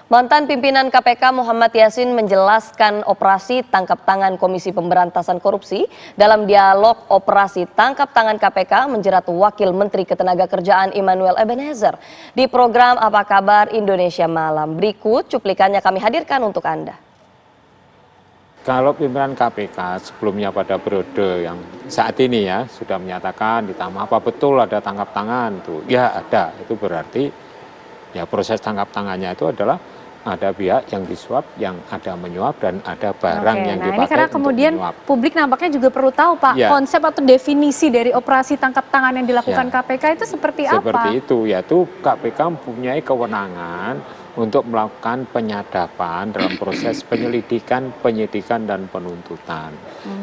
Mantan pimpinan KPK Muhammad Yassin menjelaskan operasi tangkap tangan Komisi Pemberantasan Korupsi dalam dialog operasi tangkap tangan KPK menjerat Wakil Menteri Ketenagakerjaan Immanuel Ebenezer di program Apa Kabar Indonesia Malam. Berikut cuplikannya kami hadirkan untuk Anda. Kalau pimpinan KPK sebelumnya pada periode yang saat ini ya sudah menyatakan ditanya apa betul ada tangkap tangan tuh ya ada, itu berarti ya proses tangkap tangannya itu adalah ada pihak yang disuap, yang ada menyuap, dan ada barang yang dipakai ini karena kemudian menyuap. Publik nampaknya juga perlu tahu Pak, konsep atau definisi dari operasi tangkap tangan yang dilakukan KPK itu seperti apa? Seperti itu, yaitu KPK mempunyai kewenangan untuk melakukan penyadapan dalam proses penyelidikan, penyidikan, dan penuntutan.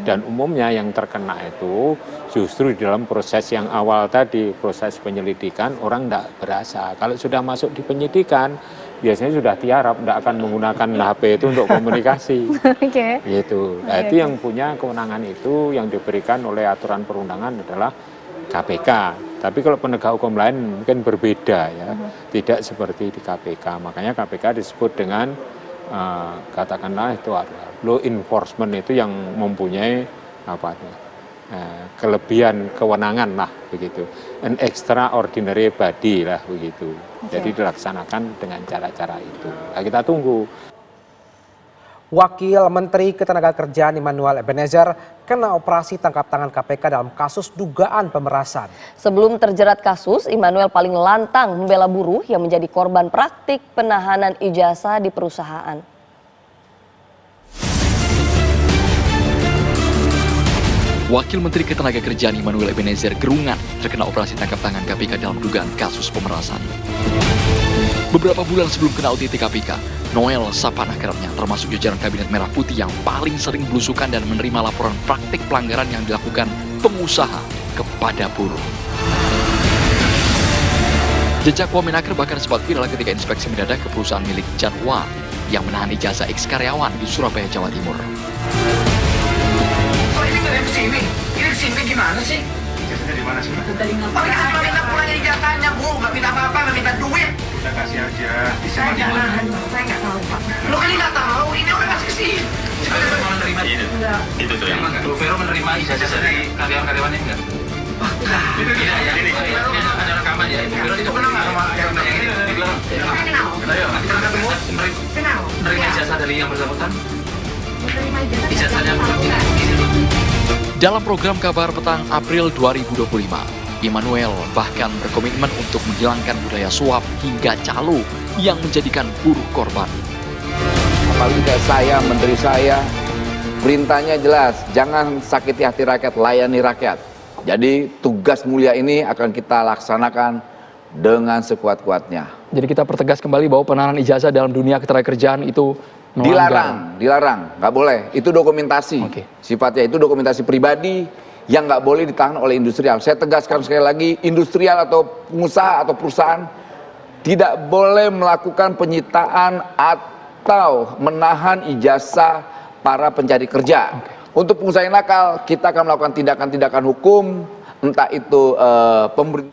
Dan umumnya yang terkena itu justru di dalam proses yang awal tadi, proses penyelidikan, orang tidak berasa. Kalau sudah masuk di penyidikan, biasanya sudah tiarap, tidak akan menggunakan HP itu untuk komunikasi. Gitu. Nah, itu yang punya kewenangan itu yang diberikan oleh aturan perundangan adalah KPK. Tapi kalau penegak hukum lain mungkin berbeda ya, tidak seperti di KPK. Makanya KPK disebut dengan katakanlah itu law enforcement itu yang mempunyai apa kelebihan kewenangan lah begitu, an extraordinary body lah begitu. Jadi dilaksanakan dengan cara-cara itu. Nah, kita tunggu. Wakil Menteri Ketenagakerjaan Immanuel Ebenezer kena operasi tangkap tangan KPK dalam kasus dugaan pemerasan. Sebelum terjerat kasus, Immanuel paling lantang membela buruh yang menjadi korban praktik penahanan ijazah di perusahaan. Wakil Menteri Ketenagakerjaan Immanuel Ebenezer gerungan terkena operasi tangkap tangan KPK dalam dugaan kasus pemerasan. Beberapa bulan sebelum kena OTT KPK, Noel Sapana kerapnya termasuk jajaran Kabinet Merah Putih yang paling sering belusukan dan menerima laporan praktik pelanggaran yang dilakukan pengusaha kepada buruh. Jejak Wamenaker bahkan sempat viral ketika inspeksi mendadak ke perusahaan milik Janwa yang menahan ijazah ex-karyawan di Surabaya, Jawa Timur. Ini kesini gimana sih? Ijazahnya di mana sih? Minta pulang ijazahnya Bu, nggak minta apa-apa, nggak minta duit. Udah kasih aja. Saya nggak tahu Pak. Lo kan nggak tahu, ini udah kasih kesini. Vero menerima itu tuh yang Bu Vero menerima ijazah dari karyawan-karyawannya enggak? Tidak ya. Ini ada rekaman ya. Ibu Vero itu pernah sama yang ini di belakang. Kenal. Kita ketemu. Kenal. Menerima ijazah dari yang bersangkutan. Menerima Ijazahnya Dalam program Kabar Petang April 2025, Immanuel bahkan berkomitmen untuk menghilangkan budaya suap hingga calo yang menjadikan buruh korban. Apalagi kayak saya, menteri saya, perintahnya jelas, jangan sakiti hati rakyat, layani rakyat. Jadi tugas mulia ini akan kita laksanakan dengan sekuat-kuatnya. Jadi kita pertegas kembali bahwa penahanan ijazah dalam dunia ketenagakerjaan itu dilarang, nggak boleh. Itu dokumentasi, sifatnya itu dokumentasi pribadi yang nggak boleh ditahan oleh industrial. Saya tegaskan sekali lagi, industrial atau pengusaha atau perusahaan tidak boleh melakukan penyitaan atau menahan ijazah para pencari kerja. Untuk pengusaha yang nakal, kita akan melakukan tindakan-tindakan hukum, entah itu pemerintah.